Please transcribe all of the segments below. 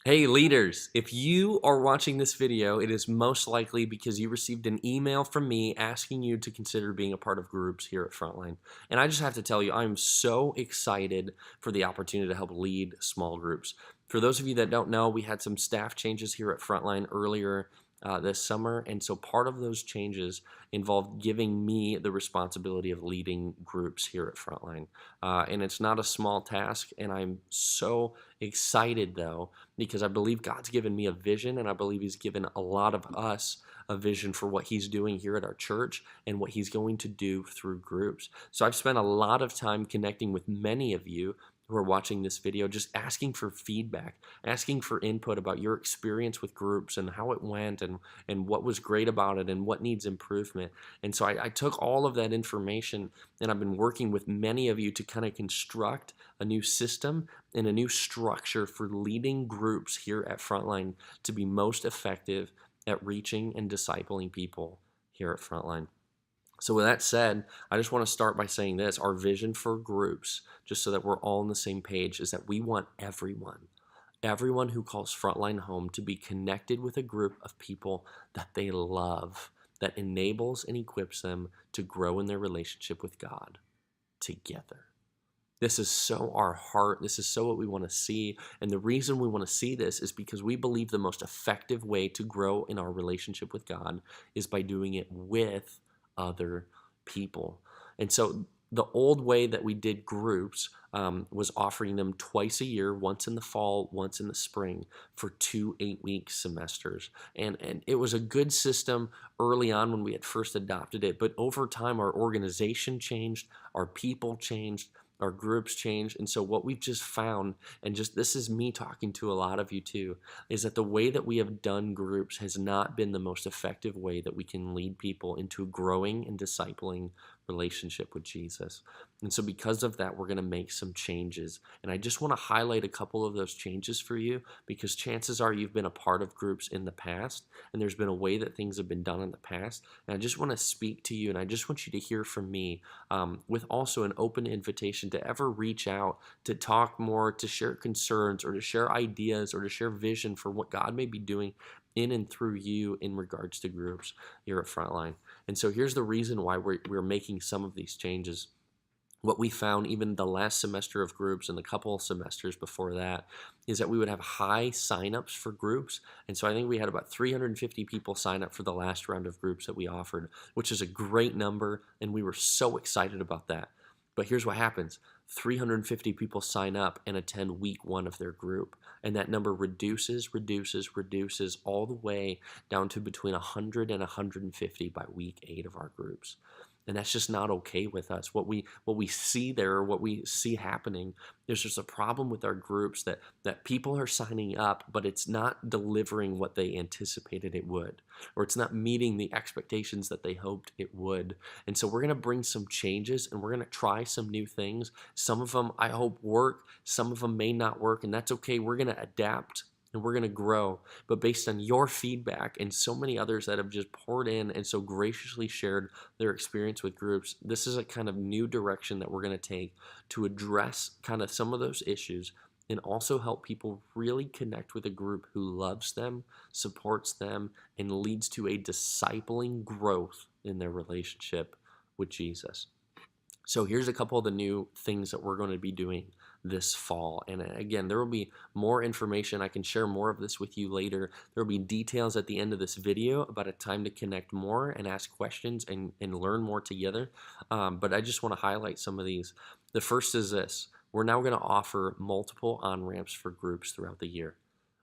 Hey leaders, if you are watching this video, it is most likely because you received an email from me asking you to consider being a part of groups here at Frontline. And I just have to tell you, I'm so excited for the opportunity to help lead small groups. For those of you that don't know, we had some staff changes here at Frontline earlier this summer, and so part of those changes involved giving me the responsibility of leading groups here at Frontline. And it's not a small task, and I'm so excited though because I believe God's given me a vision, and I believe He's given a lot of us a vision for what He's doing here at our church and what He's going to do through groups. So I've spent a lot of time connecting with many of you who are watching this video, just asking for feedback, asking for input about your experience with groups and how it went and what was great about it and what needs improvement. And so I took all of that information, and I've been working with many of you to kind of construct a new system and a new structure for leading groups here at Frontline to be most effective at reaching and discipling people here at Frontline. So with that said, I just want to start by saying this. Our vision for groups, just so that we're all on the same page, is that we want everyone who calls Frontline home to be connected with a group of people that they love, that enables and equips them to grow in their relationship with God together. This is so our heart. This is so what we want to see. And the reason we want to see this is because we believe the most effective way to grow in our relationship with God is by doing it with other people. And so the old way that we did groups was offering them twice a year, once in the fall, once in the spring, for 2 8-week semesters. And it was a good system early on when we had first adopted it, but over time our organization changed, our people changed, our groups changed. And so what we've just found, and just this is me talking to a lot of you too, is that the way that we have done groups has not been the most effective way that we can lead people into a growing and discipling relationship with Jesus. And so because of that, we're going to make some changes. And I just want to highlight a couple of those changes for you, because chances are you've been a part of groups in the past, and there's been a way that things have been done in the past. And I just want to speak to you, and I just want you to hear from me with also an open invitation to ever reach out, to talk more, to share concerns, or to share ideas, or to share vision for what God may be doing in and through you in regards to groups here at Frontline. And so here's the reason why we're making some of these changes. What we found even the last semester of groups and the couple of semesters before that is that we would have high signups for groups. And so I think we had about 350 people sign up for the last round of groups that we offered, which is a great number, and we were so excited about that. But here's what happens. 350 people sign up and attend week 1 of their group, and that number reduces all the way down to between 100 and 150 by week 8 of our groups. And that's just not okay with us. What we see there, or what we see happening, there's just a problem with our groups that people are signing up, but it's not delivering what they anticipated it would, or it's not meeting the expectations that they hoped it would. And so we're going to bring some changes, and we're going to try some new things. Some of them I hope work, some of them may not work, and that's okay. We're going to adapt, and we're going to grow. But based on your feedback and so many others that have just poured in and so graciously shared their experience with groups, this is a kind of new direction that we're going to take to address kind of some of those issues, and also help people really connect with a group who loves them, supports them, and leads to a discipling growth in their relationship with Jesus. So here's a couple of the new things that we're going to be doing this fall. And again, there will be more information. I can share more of this with you later. There will be details at the end of this video about a time to connect more and ask questions and learn more together. But I just want to highlight some of these. The first is this. We're now going to offer multiple on-ramps for groups throughout the year.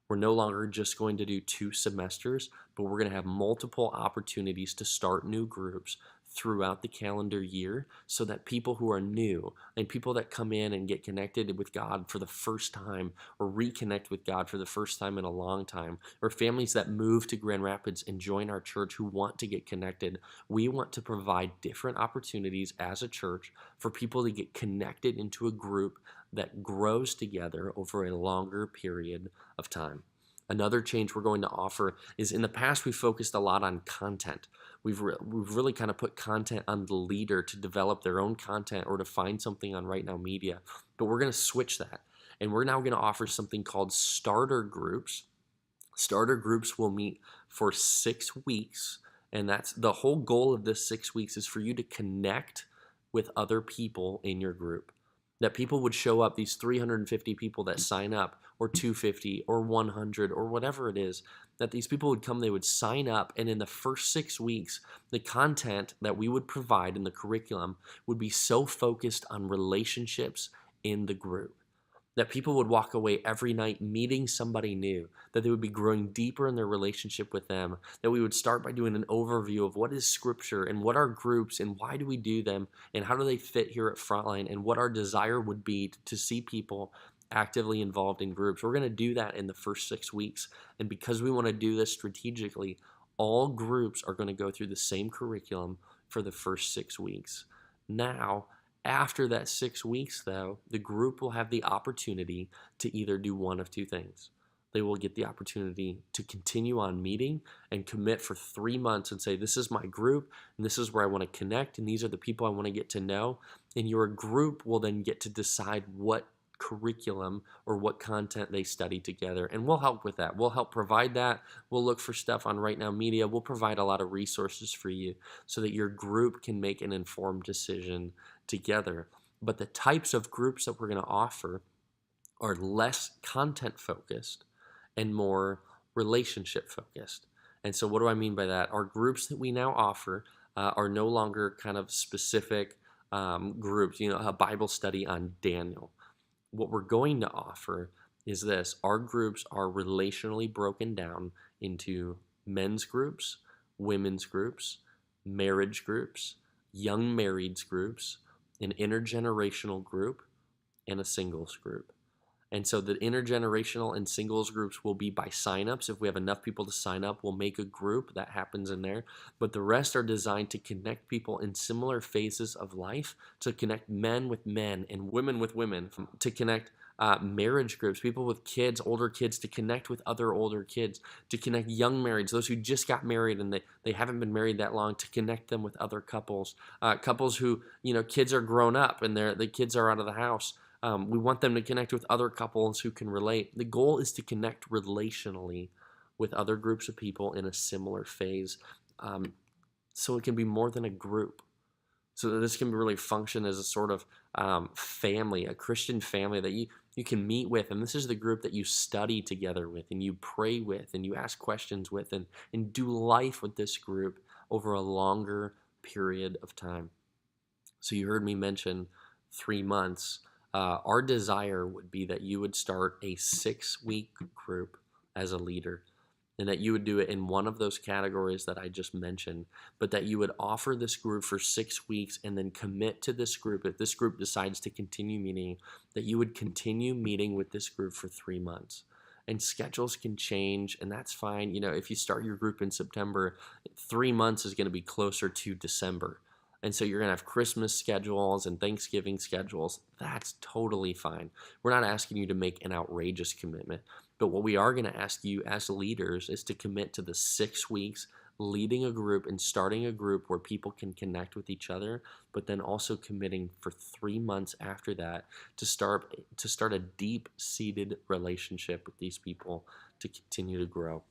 We're no longer just going to do 2 semesters, but we're going to have multiple opportunities to start new groups throughout the calendar year, so that people who are new and people that come in and get connected with God for the first time, or reconnect with God for the first time in a long time, or families that move to Grand Rapids and join our church who want to get connected, we want to provide different opportunities as a church for people to get connected into a group that grows together over a longer period of time. Another change we're going to offer is, in the past we focused a lot on content. We've really kind of put content on the leader to develop their own content or to find something on Right Now Media. But we're going to switch that. And we're now going to offer something called starter groups. Starter groups will meet for 6 weeks, and that's the whole goal of this 6 weeks is for you to connect with other people in your group. That people would show up, these 350 people that sign up, or 250 or 100 or whatever it is, that these people would come, they would sign up, and in the first 6 weeks, the content that we would provide in the curriculum would be so focused on relationships in the group that people would walk away every night meeting somebody new, that they would be growing deeper in their relationship with them, that we would start by doing an overview of what is Scripture and what are groups and why do we do them and how do they fit here at Frontline and what our desire would be to see people actively involved in groups. We're going to do that in the first 6 weeks, and because we want to do this strategically, all groups are going to go through the same curriculum for the first 6 weeks. Now, after that 6 weeks, though, the group will have the opportunity to either do one of two things. They will get the opportunity to continue on meeting and commit for 3 months and say, this is my group, and this is where I want to connect, and these are the people I want to get to know. And your group will then get to decide what curriculum or what content they study together, and we'll help with that. We'll help provide that. We'll look for stuff on Right Now Media. We'll provide a lot of resources for you so that your group can make an informed decision together. But the types of groups that we're going to offer are less content focused and more relationship focused. And so what do I mean by that? Our groups that we now offer are no longer kind of specific groups, a Bible study on Daniel. What we're going to offer is this. Our groups are relationally broken down into men's groups, women's groups, marriage groups, young marrieds groups, an intergenerational group, and a singles group. And so the intergenerational and singles groups will be by signups. If we have enough people to sign up, we'll make a group that happens in there. But the rest are designed to connect people in similar phases of life, to connect men with men and women with women, to connect marriage groups, people with kids, older kids, to connect with other older kids, to connect young marrieds, those who just got married and they haven't been married that long, to connect them with other couples, couples who, kids are grown up and the kids are out of the house. We want them to connect with other couples who can relate. The goal is to connect relationally with other groups of people in a similar phase, so it can be more than a group. So that this can really function as a sort of family, a Christian family that you can meet with. And this is the group that you study together with and you pray with and you ask questions with and do life with this group over a longer period of time. So you heard me mention 3 months. Our desire would be that you would start a 6-week group as a leader, and that you would do it in one of those categories that I just mentioned, but that you would offer this group for 6 weeks and then commit to this group. If this group decides to continue meeting, that you would continue meeting with this group for 3 months. And schedules can change, and that's fine. If you start your group in September, 3 months is going to be closer to December. And so you're going to have Christmas schedules and Thanksgiving schedules. That's totally fine. We're not asking you to make an outrageous commitment. But what we are going to ask you as leaders is to commit to the 6 weeks leading a group and starting a group where people can connect with each other, but then also committing for 3 months after that to start a deep-seated relationship with these people to continue to grow.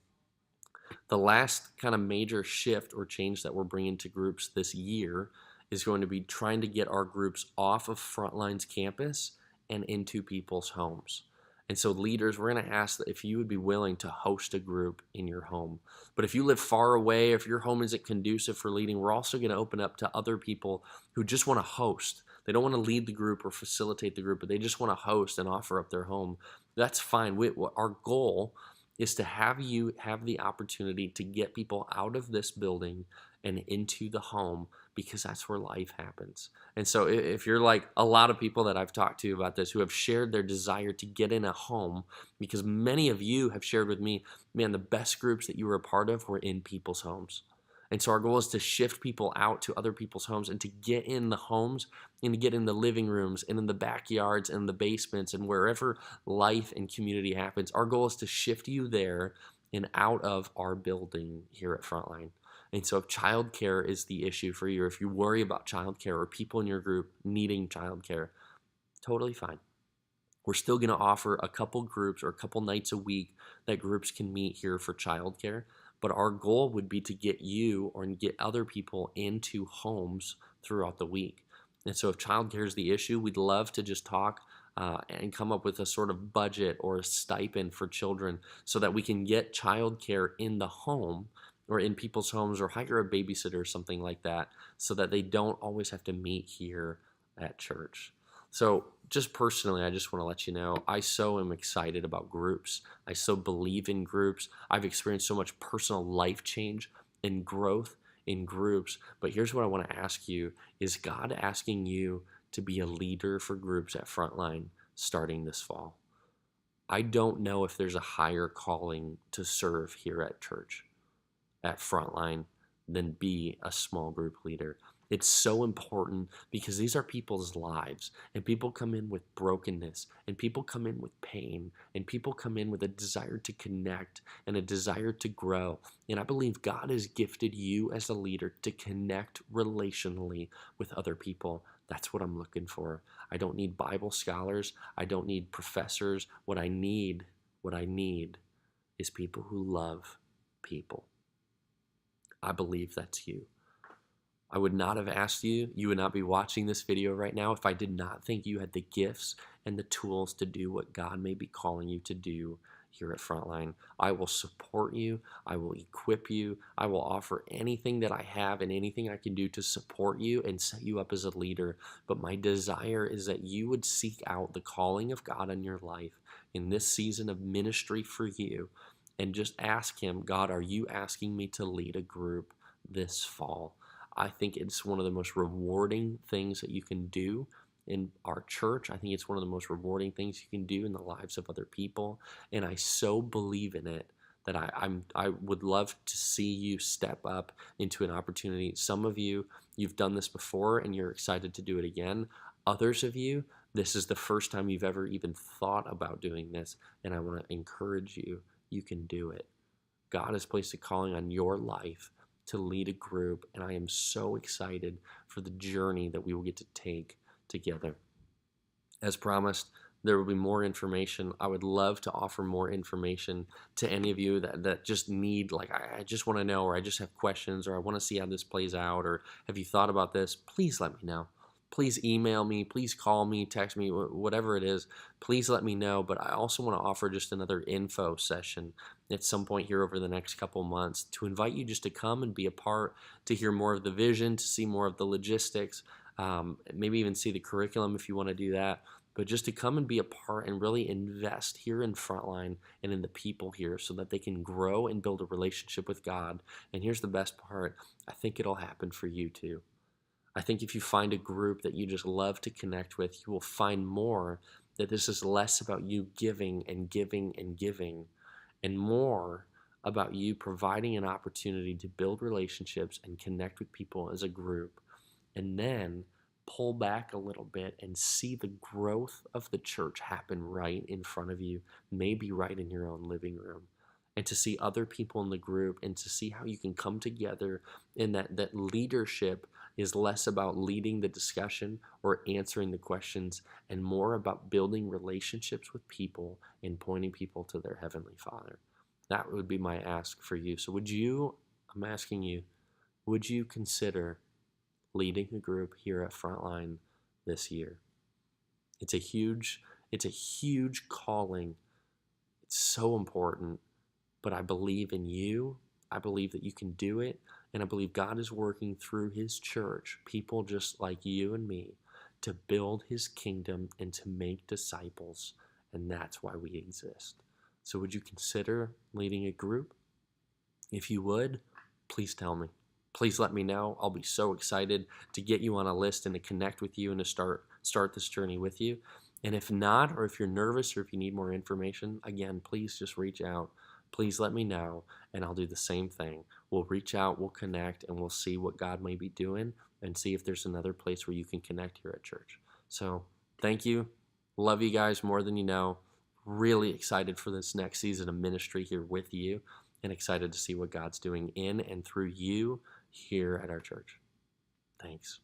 The last kind of major shift or change that we're bringing to groups this year is going to be trying to get our groups off of Frontline's campus and into people's homes. And so leaders, we're going to ask that if you would be willing to host a group in your home. But if you live far away, if your home isn't conducive for leading, we're also going to open up to other people who just want to host. They don't want to lead the group or facilitate the group, but they just want to host and offer up their home. That's fine. Our goal is to have you have the opportunity to get people out of this building and into the home, because that's where life happens. And so if you're like a lot of people that I've talked to about this who have shared their desire to get in a home, because many of you have shared with me, man, the best groups that you were a part of were in people's homes. And so our goal is to shift people out to other people's homes and to get in the homes and to get in the living rooms and in the backyards and the basements and wherever life and community happens. Our goal is to shift you there and out of our building here at Frontline. And so if childcare is the issue for you, or if you worry about childcare or people in your group needing childcare, totally fine. We're still going to offer a couple groups or a couple nights a week that groups can meet here for childcare. But our goal would be to get you or get other people into homes throughout the week. And so if childcare is the issue, we'd love to just talk and come up with a sort of budget or a stipend for children so that we can get childcare in the home or in people's homes, or hire a babysitter or something like that, so that they don't always have to meet here at church. So just personally, I just want to let you know, I so am excited about groups. I so believe in groups. I've experienced so much personal life change and growth in groups. But here's what I want to ask you. Is God asking you to be a leader for groups at Frontline starting this fall? I don't know if there's a higher calling to serve here at church, at Frontline, than be a small group leader. It's so important because these are people's lives, and people come in with brokenness, and people come in with pain, and people come in with a desire to connect and a desire to grow. And I believe God has gifted you as a leader to connect relationally with other people. That's what I'm looking for. I don't need Bible scholars. I don't need professors. What I need is people who love people. I believe that's you. I would not have asked you. You would not be watching this video right now if I did not think you had the gifts and the tools to do what God may be calling you to do here at Frontline. I will support you. I will equip you. I will offer anything that I have and anything I can do to support you and set you up as a leader. But my desire is that you would seek out the calling of God in your life in this season of ministry for you, and just ask Him, God, are you asking me to lead a group this fall? I think it's one of the most rewarding things that you can do in our church. I think it's one of the most rewarding things you can do in the lives of other people. And I so believe in it that I would love to see you step up into an opportunity. Some of you, you've done this before and you're excited to do it again. Others of you, this is the first time you've ever even thought about doing this. And I want to encourage you, you can do it. God has placed a calling on your life to lead a group, and I am so excited for the journey that we will get to take together. As promised, there will be more information. I would love to offer more information to any of you that just need, like, I just want to know, or I just have questions, or I want to see how this plays out, or have you thought about this? Please let me know. Please email me, please call me, text me, whatever it is, please let me know. But I also want to offer just another info session at some point here over the next couple months to invite you just to come and be a part, to hear more of the vision, to see more of the logistics, maybe even see the curriculum if you want to do that. But just to come and be a part and really invest here in Frontline and in the people here so that they can grow and build a relationship with God. And here's the best part, I think it'll happen for you too. I think if you find a group that you just love to connect with, you will find more that this is less about you giving and giving and giving, and more about you providing an opportunity to build relationships and connect with people as a group, and then pull back a little bit and see the growth of the church happen right in front of you, maybe right in your own living room. And to see other people in the group and to see how you can come together, and that leadership is less about leading the discussion or answering the questions and more about building relationships with people and pointing people to their Heavenly Father. That would be my ask for you. So I'm asking you, would you consider leading a group here at Frontline this year? It's a huge calling. It's so important. But I believe in you. I believe that you can do it. And I believe God is working through His church, people just like you and me, to build His kingdom and to make disciples. And that's why we exist. So would you consider leading a group? If you would, please tell me. Please let me know. I'll be so excited to get you on a list and to connect with you and to start this journey with you. And if not, or if you're nervous or if you need more information, again, please just reach out. Please let me know, and I'll do the same thing. We'll reach out, we'll connect, and we'll see what God may be doing and see if there's another place where you can connect here at church. So thank you. Love you guys more than you know. Really excited for this next season of ministry here with you, and excited to see what God's doing in and through you here at our church. Thanks.